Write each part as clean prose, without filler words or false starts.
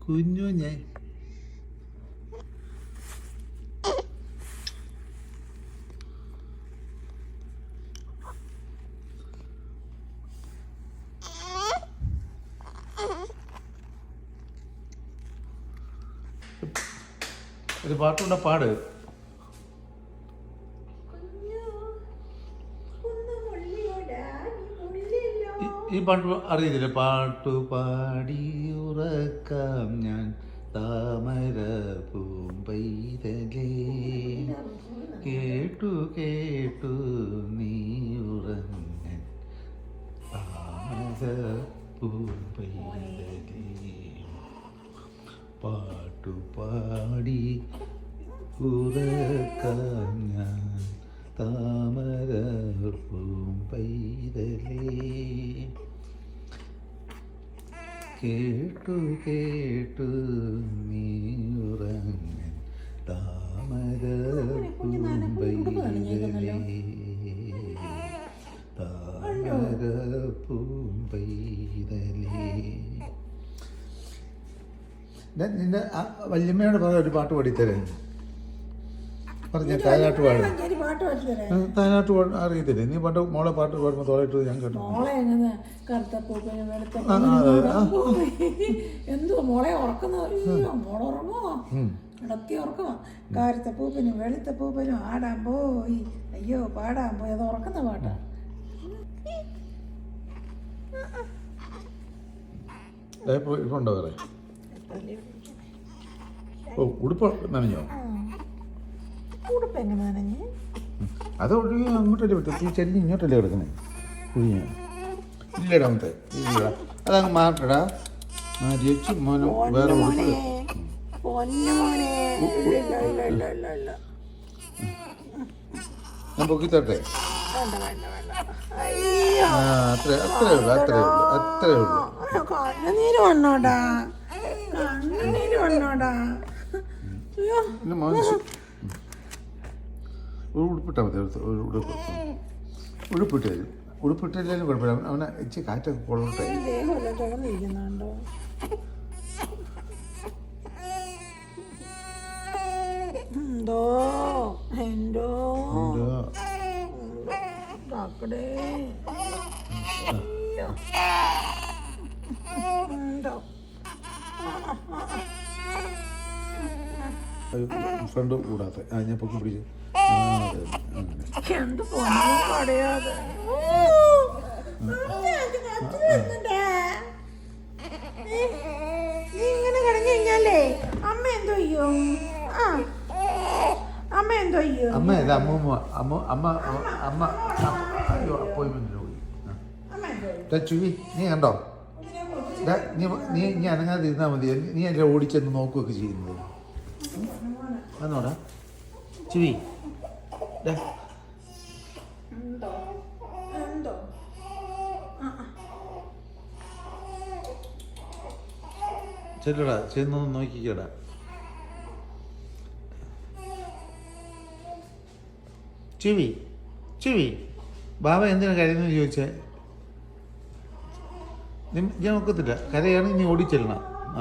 കുഞ്ഞു ഞാൻ ഒരു പാട്ടുണ്ട പാട്. ഈ പാട്ട് അറിയത്തില്ല. പാട്ടുപാടി ഉറക്കാം ഞാൻ താമര പൂമ്പൈതലേ, കേട്ടു കേട്ടു നീ ഉറങ്ങൻ താമര പൂമ്പൈതലേ. പാട്ടുപാടി ഉറക്കാം ഞാൻ താമര പൂമ്പൈതലേ, കേട്ടു കേട്ടു നീ ഉറങ്ങൻ താമര പൂമ്പൈതലേ, താമര പൂമ്പൈതലേ. നിന്റെ വല്യമ്മയോട് പറഞ്ഞ ഒരു പാട്ട് പാടിത്തരേ. പറഞ്ഞ താരാട്ട് പാടും. താരാട്ട് അറിയത്തില്ലേ? നീ പണ്ട് മോളെ പാട്ട് പാടുമ്പോൾ തോളിട്ട് ഞാൻ കേട്ടു. എന്തോ മോളെ ഉറക്കുന്ന മോളെ ഉറങ്ങോ ഇടത്തി ഉറക്കമോ. കാരത്തെ പൂപ്പനും വെളുത്ത പൂപ്പനും ആടാൻ പോയി അയ്യോ പാടാൻ പോയി. അത് ഉറക്കുന്ന പാട്ടാ. ഇപ്പൊ വേറെ ഓ ഉടുപ്പ് നനഞ്ഞോ? ഉടുപ്പ് എങ്ങനെ നനഞ്ഞ്? അത് ഒഴുകി അങ്ങോട്ടല്ലേ പറ്റും. ഈ ചെല്ലി ഇങ്ങോട്ടല്ലേ കിടക്കണേ കുഴിഞ്ഞ. ഇല്ലടാ മറ്റേ ഇല്ല, അതങ്ങ് മാറ്റടാ. ചേച്ചി മോനോ വേറെ ഉടുപ്പ്. ഞാൻ പൊക്കിത്തട്ടെ? അത്രേ ഉള്ളൂ, അത്രേ ഉള്ളൂ, അത്രേ ഉള്ളൂ. കണ്ണുനീര് വന്നോടാ, കണ്ണുനീര് വന്നോടാ. ഒരു ഉടുപ്പിട്ടാൽ മതി. ഒരു ഉടുപ്പിട്ട് തരും. ഉടുപ്പിട്ടില്ലാലും കുഴപ്പമില്ല. അവനെ ഇച്ചിരി കാറ്റൊക്കെ കൊള്ളട്ടെ. തുറന്നിരിക്കുന്നുണ്ടോ? എന്തോ എന്തോ കാക്കടേ എന്തോ ഫ്രണ്ട് കൂടാത്ത ഞാൻ പൊക്കി പിടിച്ചു. എന്ത് പൊന്നും കടയാതെ നീ ഇങ്ങനെ കിടന്നു കഴിഞ്ഞാലേ അമ്മ എന്തോ ചെയ്യോ? അമ്മ എന്തോ ചെയ്യോ? അമ്മയല്ല അമ്മൂമ്മ. അമ്മ അയ്യോ അപ്പോയിൻമെന്റിന് പോയി. ചുവി നീ കണ്ടോ? നീ ഇനി അനങ്ങാതെ ഇരുന്നാൽ മതി. നീ അല്ലേ ഓടിച്ചെന്ന് നോക്കുകയൊക്കെ ചെയ്യുന്നത്. വന്നോടാ ചുവി. ചെല്ലടാ, ചെന്നൊന്ന് നോക്കിക്കടാ. ചുവി ചുവി ബാബ എന്തിനാ കരയുന്നത് ചോദിച്ചേ? ഞാൻ നോക്കത്തില്ല. കരയാണെങ്കിൽ നീ ഓടിച്ചെല്ലണം. ആ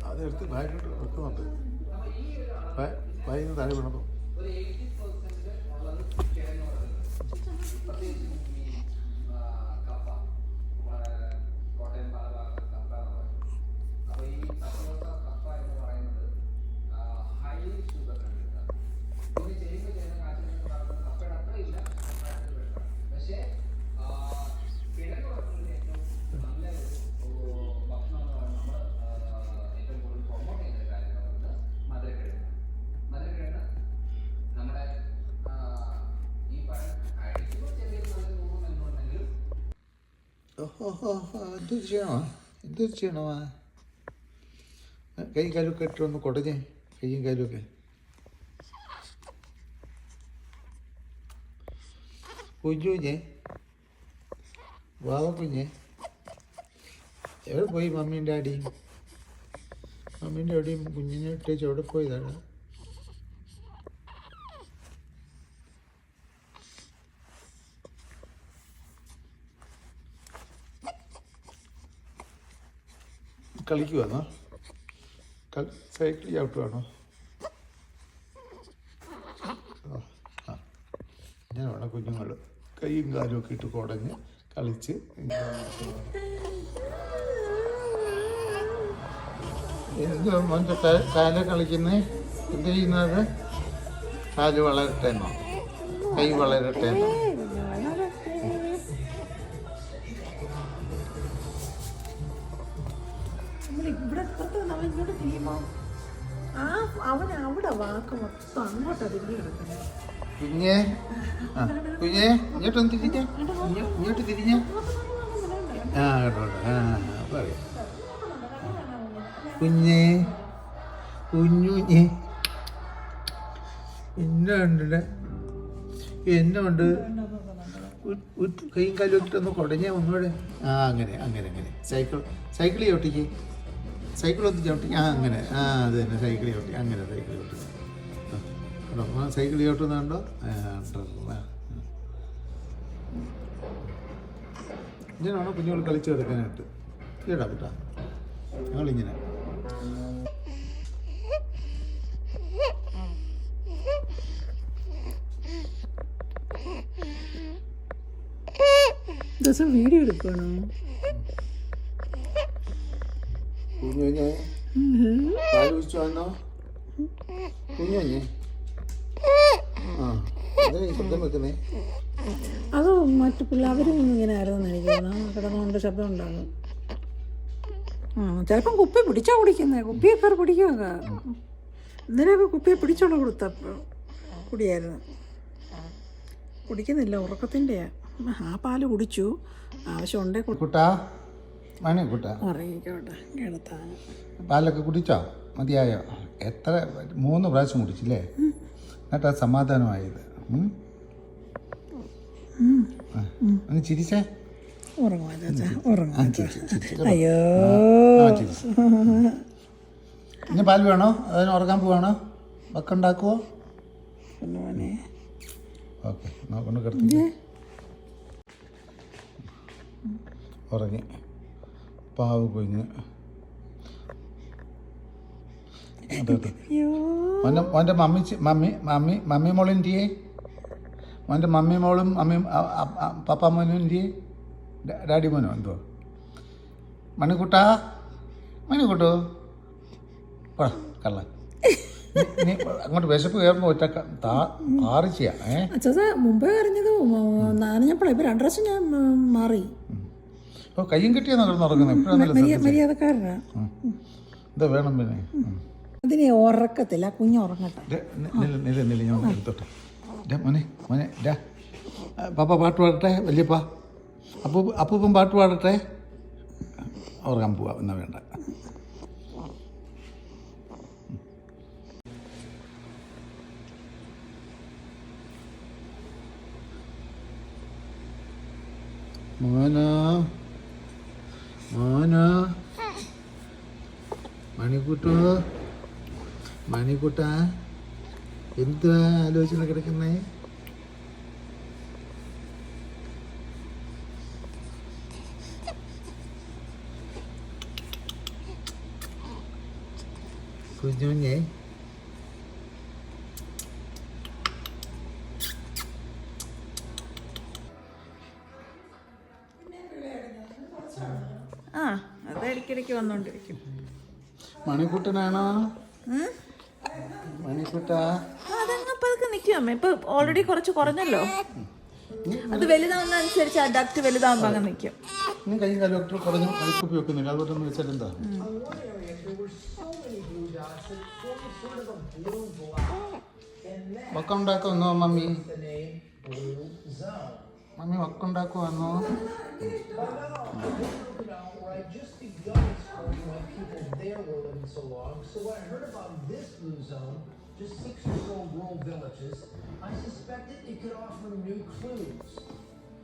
അതെടുത്ത് ബാഗിലോട്ട് വെക്കുന്നുണ്ട്. ബാഗിന് താഴെ വീണപ്പോൾ എന്തൊരു ചെയ്യണോ എന്തൊരു ചെയ്യണോ കൈ കാലൊക്കെ ഇട്ടൊന്ന് കുടഞ്ഞേ കയ്യും കാലുമൊക്കെ കുഞ്ഞുഞ്ഞേ വാവ കുഞ്ഞേ എവിടെ പോയി മമ്മീൻ്റെ അടിയും മമ്മീൻ്റെ അടിയും കുഞ്ഞിനെ ഇട്ടേച്ച് എവിടെ പോയതാണ് കളിക്കുവാന്നോ സൈക്കിൾ ചവിട്ടുവാണോ ഇങ്ങനെ വേണം കുഞ്ഞുങ്ങൾ കൈയും കാലും ഒക്കെ ഇട്ട് കുടഞ്ഞ് കളിച്ച് എന്ത് മോൻ്റെ കാല കളിക്കുന്നേ എന്ത് ചെയ്യുന്നത് കാല് വളരട്ടെ എന്നോ കൈ വളരട്ടെ എന്നോ ഇവിടെ ഇങ്ങോട്ട് ചെയ്യുമ്പോ അവൻ അവിടെ വാക്ക് മൊത്തം അങ്ങോട്ടാ തിരിഞ്ഞു കിടക്കുന്നത്. കുഞ്ഞേ കുഞ്ഞേ ഇങ്ങോട്ടൊന്ന് തിരിഞ്ഞ ഇങ്ങോട്ട് തിരിഞ്ഞ ആ കേട്ടോ പറയാം കുഞ്ഞേ കുഞ്ഞുഞ്ഞേ എന്നുണ്ട് എന്നുണ്ട് കൈയും കാലും ഇട്ടൊന്ന് കുടഞ്ഞ ഒന്നുകൂടെ ആ അങ്ങനെ അങ്ങനെ അങ്ങനെ സൈക്കിൾ ചവിട്ടിക്ക് സൈക്കിൾ ഒന്ന് ചവിട്ടിക്ക് ആ അങ്ങനെ ആ അത് തന്നെ സൈക്കിൾ ചവിട്ടി അങ്ങനെ സൈക്കിൾ ചവിട്ടി കേട്ടോ സൈക്കിൾ ചവിട്ടുന്നുണ്ടോ ഇങ്ങനെയാണോ കുഞ്ഞുങ്ങൾ കളിച്ച് കിടക്കാനായിട്ട് കേട്ടാ കേട്ടാ ഞങ്ങളിങ്ങനെ ദിവസം വീഡിയോ എടുക്കണോ കുഞ്ഞുഞ്ഞേ പാല് കുടിച്ചു വന്നോ കുഞ്ഞുഞ്ഞേ ആ എന്തിനാ ഈ ശബ്ദം വെക്കുന്നേ അത് മറ്റു പിള്ളേരും ഇങ്ങനെ ആയിരുന്നു എനിക്ക് തോന്നുന്നു കിടന്നുകൊണ്ട് ശബ്ദം ഉണ്ടാകും ചിലപ്പം കുപ്പി പിടിച്ചാ കുടിക്കുന്നത് കുപ്പിയൊക്കെ പിടിക്കുമൊക്കെ ഇന്നലെയൊക്കെ കുപ്പിയെ പിടിച്ചോളൂ കുടിയായിരുന്നു കുടിക്കുന്നില്ല ഉറക്കത്തിൻ്റെയാ ആ പാല് കുടിച്ചു ആവശ്യമുണ്ടേ കുട്ടാ മണി കുട്ടാ അറിയിക്കോട്ടെ കിടത്താൻ പാലൊക്കെ കുടിച്ചോ മതിയായോ എത്ര 3 പ്രാവശ്യം കുടിച്ചില്ലേ എന്നിട്ടാ സമാധാനമായത് ഒന്ന് ചിരിച്ചേ അയ്യോ ഇനി പാൽ വേണോ അതിന് ഉറങ്ങാൻ പോവാണോ വക്കുണ്ടാക്കുവോ ഓക്കെ കൊണ്ട് കിടത്തി ഉറങ്ങി പാവ് കുഞ്ഞ് അതെ മോൻ്റെ മമ്മി മോളിൻ്റെയേ മോൻ്റെ മമ്മി മോളും പപ്പ മോനും എന്തിയേ ഡാഡി മോനോ എന്തോ മണിക്കുട്ടാ മണിക്കുട്ടോ പറ കള്ള നീ അങ്ങോട്ട് വിശപ്പ് കയറുമ്പോൾ ഒറ്റ കാറിച്ചാ മുമ്പേ കരഞ്ഞത് നനഞ്ഞപ്പോഴേ ഇപ്പൊ 2 പ്രാവശ്യം ഞാൻ മാറി അപ്പോൾ കയ്യും കിട്ടിയാ നടന്നുറങ്ങുന്നത് മര്യാദക്കാരനാ എന്താ വേണം പിന്നെ അതിനെ ഉറക്കത്തില്ല കുഞ്ഞ് ഉറങ്ങട്ടെ നില ഞാൻ എടുത്തോട്ടെ മോനെ മോനെ പപ്പ പാട്ട് പാടട്ടെ വല്യപ്പ അപ്പൂപ്പൻ പാട്ട് പാടട്ടെ ഉറങ്ങാൻ പോവാ എന്നാ വേണ്ട മോനാ മോനാ മണിക്കുട്ടാ എന്തുവാ ആലോചന കിടക്കുന്നേ കുഞ്ഞുഞ്ഞേ അത് ഇടയ്ക്കിടയ്ക്ക് വന്നോണ്ടിരിക്കും മണിക്കുട്ടനാണോ? മണിക്കുട്ടാ അതങ്ങപ്പതൊക്കെ നിൽക്കും അമ്മ. ഇപ്പൊ ഓൾറെഡി കുറച്ച് കുറഞ്ഞല്ലോ. അത് വലുതാവുന്ന അനുസരിച്ച് ആ ഡക്റ്റ് വലുതാവുമ്പോ അങ്ങ് നിൽക്കും. നീ കൈ കാലം കുറഞ്ഞു കളിക്കുപ്പി വെക്കുന്നില്ല, അതുകൊണ്ടൊന്നും വെച്ചാൽ എന്താ? ഒക്കെ ഉണ്ടാക്കുന്നോ മമ്മി? മമ്മി വക്കുണ്ടാക്കുവാന്നോ? Just begun exploring why people there were living so long. So when I heard about this blue zone, just 6 or so rural villages, I suspected it could offer new clues.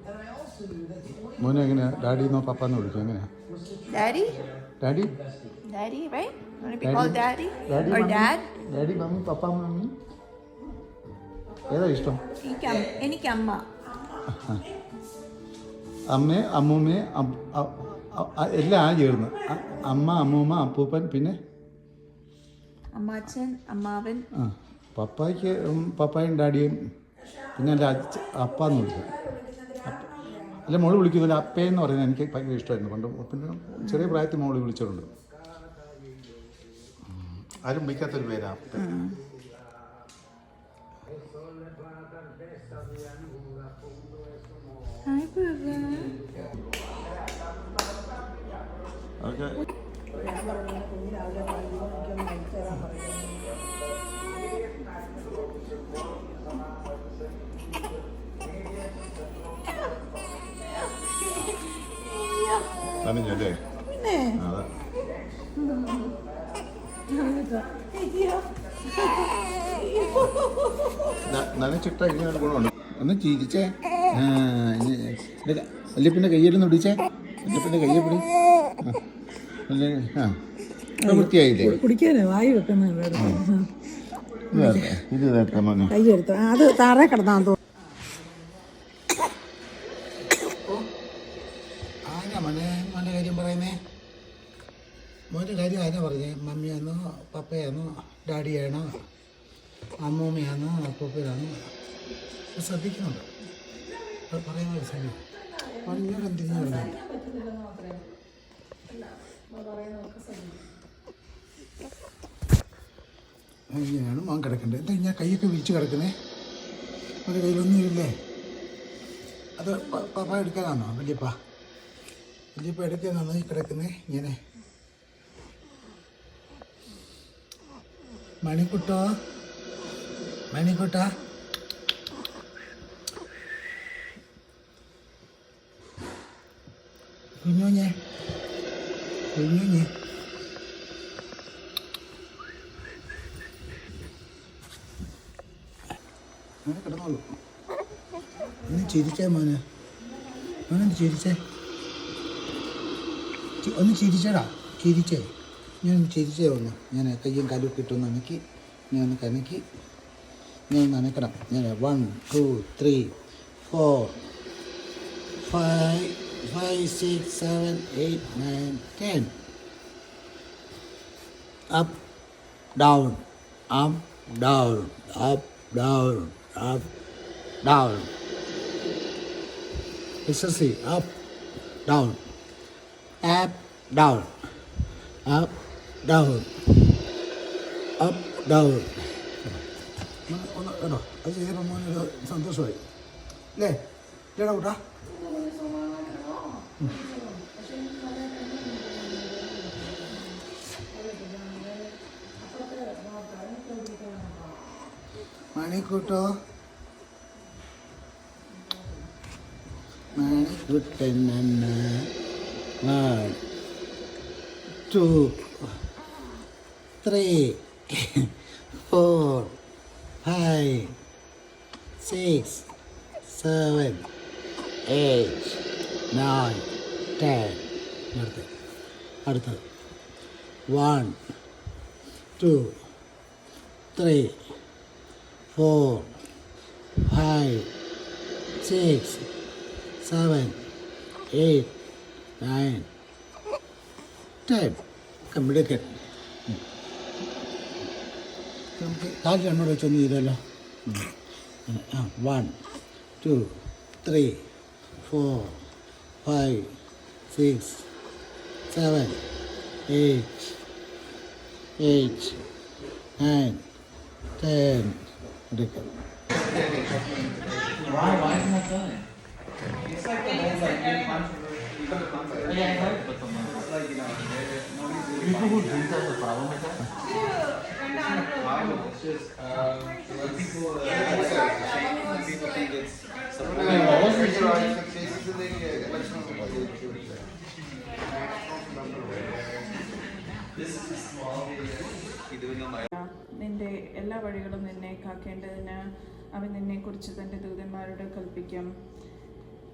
And I also knew that the only മോനെ എങ്ങനെയാ ഡാഡിന്നോ പപ്പാന്നോ വിളിക്കും എങ്ങനെയാ? Daddy? Daddy Daddy, right? Want to be Daddy. called daddy? Daddy Or mummy? dad? Daddy mummy papa mummy ഏതാ ഇഷ്ടം? എനിക്കമ്മ. അമ്മേ അമ്മൂമ്മേ എല്ലാം ചേർന്ന് അമ്മ അമ്മൂമ്മ അപ്പൂപ്പൻ പിന്നെ അമ്മാച്ചൻ, അമ്മാവൻ. ആ പപ്പായ്ക്ക് പപ്പായും ഡാഡിയും പിന്നെ എൻ്റെ അപ്പാന്ന് വിളിക്കും. അല്ല മോള് വിളിക്കുന്നില്ല അപ്പയെന്ന് പറയുന്നത് എനിക്ക് ഭയങ്കര ഇഷ്ടമായിരുന്നു പണ്ട്. പിന്നെ ചെറിയ പ്രായത്തിൽ മോള് വിളിച്ചിട്ടുണ്ട്. ആരും വിളിക്കാത്തൊരു പേരാ അപ്പ. Hi, brother. അതൊക്കെ നനഞ്ഞല്ലേ? പിന്നെ അതെ. നനച്ചിട്ട ഇങ്ങനെ ഗുണമുണ്ട്. ഒന്ന് ചിരിച്ചേ. വല്യപ്പൻ്റെ കയ്യിലൊന്ന് പിടിച്ചേ. വല്യപ്പൻ്റെ കയ്യെ പിടി. വൃത്തിയായില്ലേ? കുടിക്കാനേ വായി വെക്കുന്ന ഇത് കേട്ടോ മോനെ. കൈ എടുത്തു അത് താറേ കിടന്നാന്ന് തോന്നുന്നു. ആരാ മോൻ്റെ കാര്യം പറയുന്നേ? മോൻ്റെ കാര്യം ആരാ പറഞ്ഞേ? മമ്മിയാണോ പപ്പയാണോ ഡാഡിയാണോ അമ്മൂമ്മയാണോ അപ്പൂപ്പനാണോ? ശ്രദ്ധിക്കുന്നുണ്ട് പറയുന്നത് സമയം പറഞ്ഞോട് എന്തിനു പറഞ്ഞു. ഇങ്ങനെയാണ് മോൻ കിടക്കേണ്ടത്. എന്താ ഞാൻ കൈയൊക്കെ വിരിച്ച് കിടക്കുന്നേ? ഒരു കയ്യിലൊന്നുമില്ലേ? അത് പപ്പ എടുക്കാനാണോ? വലിയപ്പ എടുക്കാനാണോ ഈ കിടക്കുന്നേ ഇങ്ങനെ? മണിക്കുട്ടോ കുഞ്ഞോഞ്ഞേ അങ്ങനെ കിടന്നോളൂ. ഒന്ന് ചിരിച്ചേ മോനൊന്ന് ചിരിച്ചേ. ഒന്ന് ചിരിച്ചേടാ. ഞാനൊന്ന് ചിരിച്ചേ ഒന്ന്. ഞാൻ കയ്യും കാലും ഒക്കെ ഇട്ടൊന്ന് അനക്കി ഞാൻ നനക്കണം. ഞാൻ 1 2 3 4 5 6 7 8 9 10 up down up down up down up down. Exercise up down up down up down up down. ഒന്ന് കേട്ടോ അത് ചെയ്തപ്പോൾ മോനൊരു സന്തോഷമായി അല്ലേ? ഇല്ലേടാ കൂട്ടാ? മണിക്കൂട്ടോ മണിക്കുട്ടൻ 1 2 3 4 5 6 7 8 9 10. അടുത്തത് 1 2 3 4 5 6 7 8 9 10. കമ്പിടക്കൻ നമുക്ക് കാല് രണ്ടോട് വെച്ചൊന്ന് ചെയ്തല്ലോ. 1 2 3 4 5 6 7 8 9 10. എടുക്കാം. Why isn't that done? It's like the whole like controversy. Yeah, I heard about the People who drink have a problem with that? നിന്റെ എല്ലാ വഴികളും നിന്നെ കാക്കേണ്ടതിന് അവൻ നിന്നെക്കുറിച്ച് തൻ്റെ ദൂതന്മാരോട് കൽപ്പിക്കും.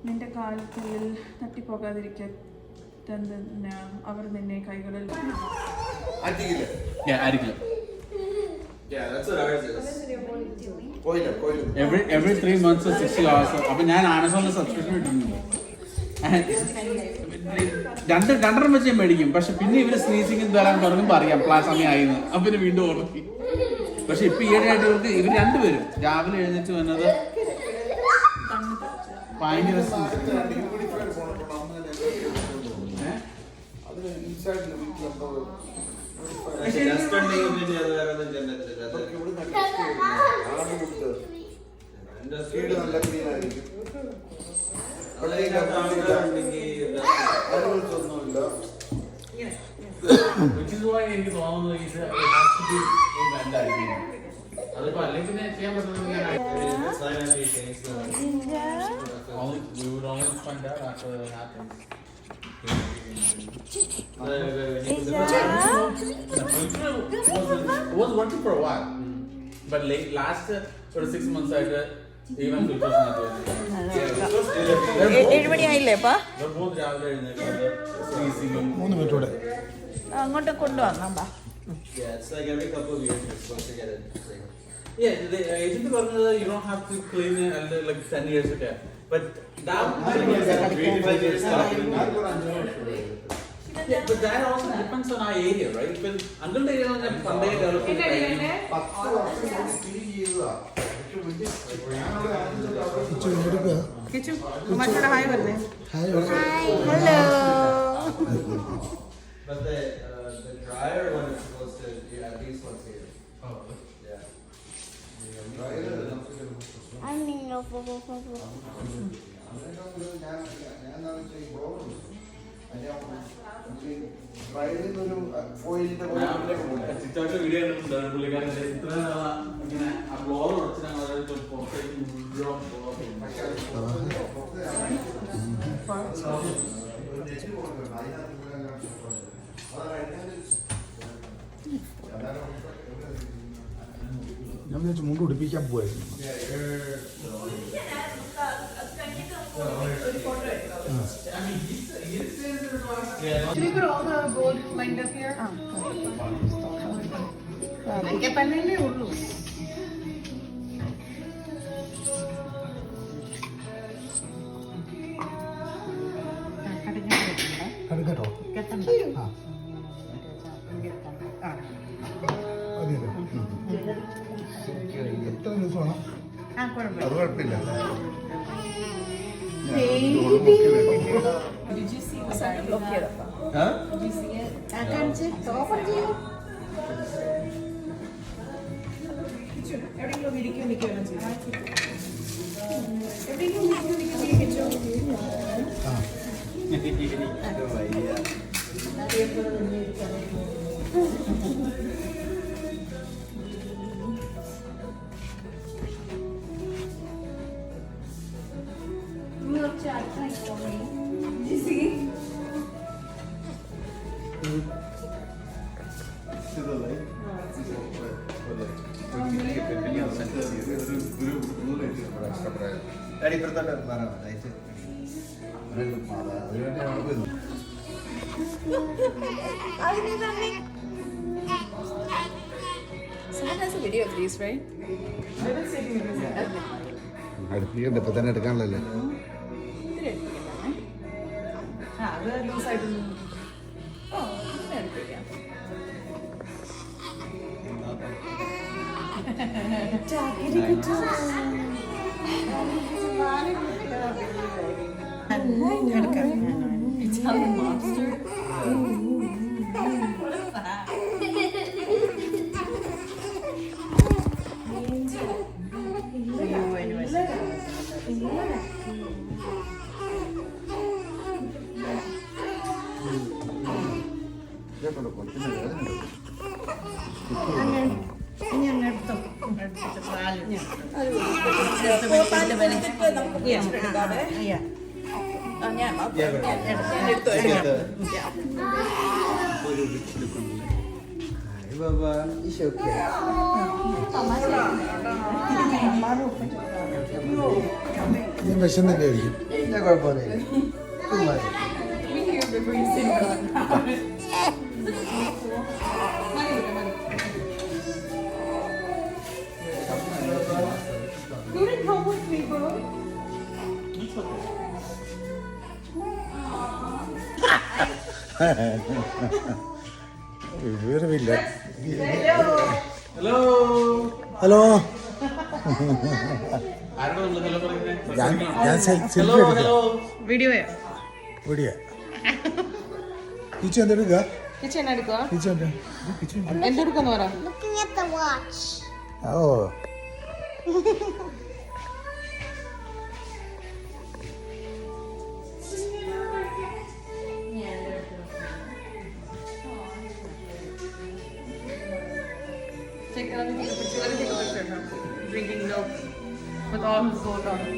നിന്റെ കാൽക്കീഴിൽ തട്ടിപ്പോകാതിരിക്കുന്നതിന് അവർ നിന്നെ കൈകളിൽ Yeah, Arikila. Yeah, that's what ours is. Every 3 months or 60 hours. അപ്പോൾ ഞാൻ ആമസോണിൽ സബ്സ്ക്രിപ്ഷൻ ഇട്ടിട്ടുണ്ട്. രണ്ടെണ്ണം വെച്ച് ഞാൻ മേടിക്കും. പക്ഷെ പിന്നെ ഇവര് സ്നീസിംഗ് തരാൻ തുടങ്ങുമ്പോൾ അറിയാം സമയമായിരുന്നു. അപ്പം പിന്നെ വീണ്ടും ഓർഡർ ചെയ്യും. പക്ഷെ ഇപ്പൊ ഈയിടെയായിട്ട് ഇവർ രണ്ടുപേരും രാവിലെ എഴുന്നേറ്റ് വന്നത് ഭയങ്കര എനിക്ക് തോന്നുന്നത് ഇത് അതിപ്പോ അല്ലെങ്കിൽ പിന്നെ ചെയ്യാൻ പറ്റുന്നത് was working for a while, but last 6 months I even filters not doing. 7 മണിയായില്ലേ അപ്പാ? They're both രാവിലെ എഴുന്നേൽക്കുന്നത് 3 മിനിറ്റ് കൂടെ. അങ്ങോട്ട് കൊണ്ടുവന്നാ. Yeah, it's like every couple of years you're supposed to get it. Yeah, the agent പറഞ്ഞത് you don't have to clean it until like 10 years ago. But that yeah, but that also depends on our area, right? Because until the area on Sunday development. Hello. But the dryer one is supposed to at least once a year. Oh. Yeah. ചിറ്റാക്ക് video കണ്ടിട്ടുണ്ടായിരുന്നു പുള്ളിക്കാരൻ ഇത്ര ഇങ്ങനെ ആ blog ഉടച്ച് ഞങ്ങൾ പുറത്തേക്ക് മുഴുവൻ ഞാൻ വിചാരിച്ചു മുണ്ട് ഉടുപ്പിക്കാൻ പോവായിരുന്നു. കേട്ടോ എത്ര ദിവസമാണ്? അത് കുഴപ്പമില്ല. Someone has a video of these, right? അടുപ്പിക്കണ്ട, ഇപ്പൊ തന്നെ എടുക്കാനുള്ളല്ലേ. ഇതേക്കൊണ്ട് കൊച്ചിന് വേദന എടുക്കും. ഇനി അങ്ങ് എടുത്തോ എടുത്തിട്ട് പാല് നമുക്ക് പിടിച്ചെടുക്കാതെ Baba, it's okay. ഞാൻ വിശന്നൊക്കെ ആയിരിക്കും. ഇല്ല കുഴപ്പമില്ല. വിവരമില്ല. ഹലോ ഹലോ, ആരോട് നമ്മൾ ഹലോ പറയുന്നത്? ഞാൻ സെൽഫി ഹലോ എടുക്കാം. ഹലോ വീഡിയോയാ എവിടെയാ കിച്ചു എന്തെടുക്കുക? കിച്ചൺ എടുക്കുക കിച്ചു എന്താ കിച്ചു എന്തെടുക്കാന്ന് പറ ഓ drinking milk with all the gold on it.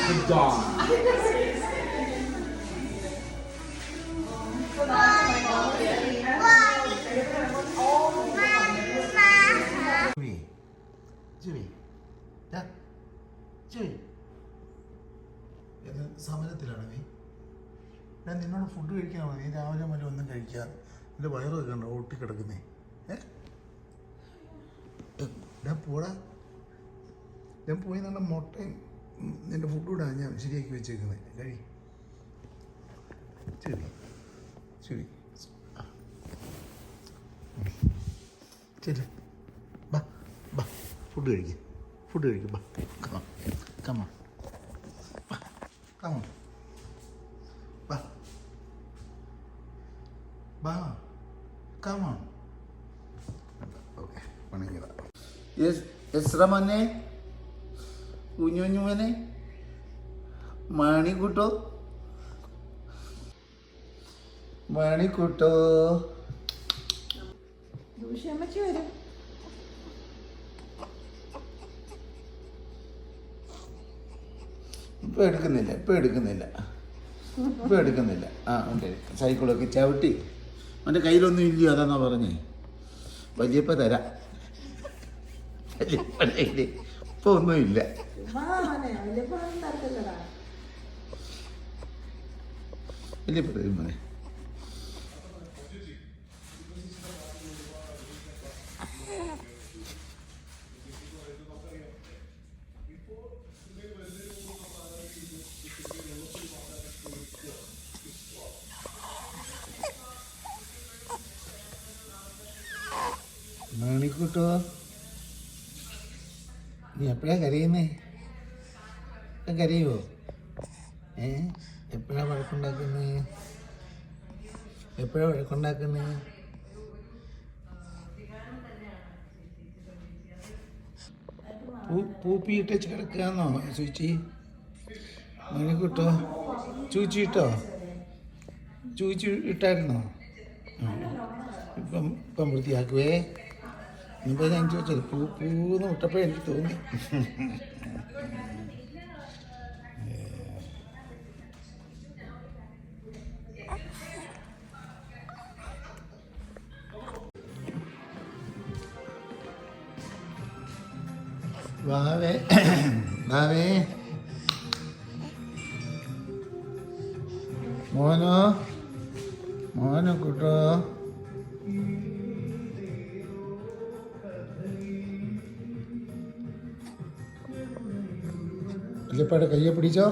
Good dog. സമരത്തിലാണ് നീ? ഞാൻ നിന്നോട് ഫുഡ് കഴിക്കാൻ മതി. നീ രാവിലെ മുതൽ ഒന്നും കഴിക്കാതെ എൻ്റെ വയറൊക്കെ കണ്ടോ ഒട്ടിക്കിടക്കുന്നേ. ഞാൻ പോടാ. ഞാൻ പോയി നല്ല മുട്ടയും നിൻ്റെ ഫുഡ് ഇടാൻ ഞാൻ ശരിയാക്കി വെച്ചേക്കുന്നത്. കഴി ശരി ശരി ശരി. ബാ ബാ ഫുഡ് കഴിക്കുക. ഫുഡ് കഴിക്കുക. ബാ കമാ കമാ കമാ ബാ ബാ കമാ. ഓക്കെ പണിയതാ. എത്ര മോനെ കുഞ്ഞുഞ്ഞുമനെ മണിക്കൂട്ടോ മണിക്കൂട്ടോ. ദൂഷ്യമ്മച്ചി വരും. ഇപ്പം എടുക്കുന്നില്ല. ആ ഉണ്ട്. സൈക്കിളൊക്കെ ചവിട്ടി അവൻ്റെ കയ്യിലൊന്നും ഇല്ലയോ? അതാന്നാ പറഞ്ഞേ. വലിയപ്പോൾ തരാം. വലിയപ്പ കയ്യിൽ ഇപ്പോൾ ഒന്നുമില്ല. വലിയപ്പ തരും മോനെ. മണിക്കൂട്ടോ നീ എപ്പോഴാ കരയുന്നേ? കരയുമോ? എപ്പോഴാ വഴക്കുണ്ടാക്കുന്നേ? പൂപ്പിയിട്ടേച്ച് കിടക്കുകയാണോ ചൂച്ചി? മണിക്കൂട്ടോ ചൂച്ചി ഇട്ടായിരുന്നോ? ഇപ്പം വൃത്തിയാക്കുവേ. ഇപ്പം ഞാൻ ചോദിച്ചത് പൂന്ന് വിട്ടപ്പോൾ എനിക്ക് തോന്നി. വാവേ മോനോ കൂട്ടോ. വല്യപ്പയുടെ കയ്യെ പിടിച്ചോ.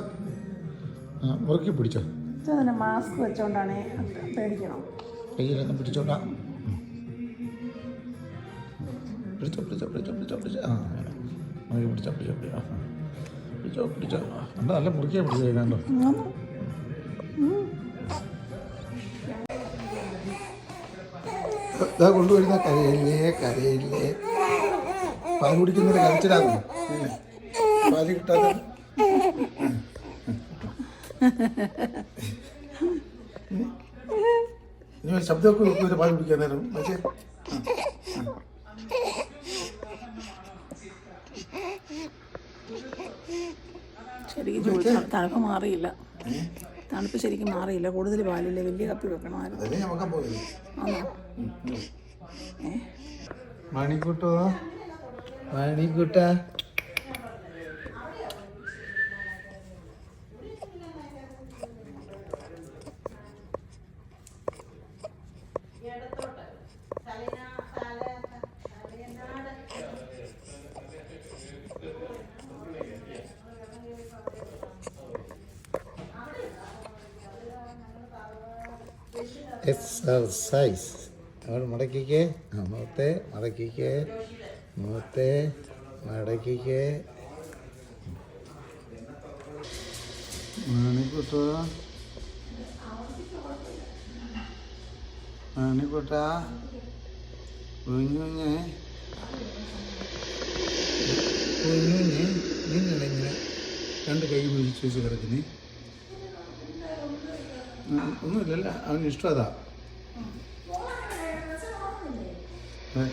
മുറുക്കി പിടിച്ചോ. മാസ്ക് വെച്ചോണ്ടാണ് പേടിക്കണം. കയ്യിലൊന്നും പിടിച്ചോണ്ടാ. പിടിച്ചോ. ആ പിടിച്ചോ. എന്താ നല്ല മുറുക്കിയാ പിടിച്ചോ. കണ്ടോ ഇതാ കൊണ്ടുവരുന്ന. കരയില്ലേ പാൽ കുടിക്കുന്നൊരു കരച്ചിലാകും. പാൽ പാല് കിട്ടാതെ ഇനി ഒരു ശബ്ദമൊക്കെ വെക്കും പാല് കുടിക്കാൻ നേരം പക്ഷേ ശരിക്കും ചൂട് തണുപ്പ് മാറിയില്ല. തണുപ്പ് ശരിക്കും മാറിയില്ല. കൂടുതൽ പാലില്ല. വലിയ കപ്പി വെക്കണമായിരുന്നു. അതല്ലേ ഞമ്മക്കാൻ പോയത്. ആണോ? മണിക്കൂട്ടോ മണിക്കുട്ട എക്സർസൈസ് അവിടെ മടക്കിക്കേ, മുഖത്തെ മടക്കിക്കേ, മുഖത്തെ മടക്കിക്കേ. മണിക്കൂട്ടോ മണിക്കൂട്ടാ കുഞ്ഞുഞ്ഞ് കുഞ്ഞുഞ്ഞ് നിങ്ങളെ ഇങ്ങനെ രണ്ട് കൈ വിളിച്ച് വെച്ച് കിടക്കുന്നേ. ഒന്നുമില്ലല്ല, അവന് ഇഷ്ടം അതാ. ഏ?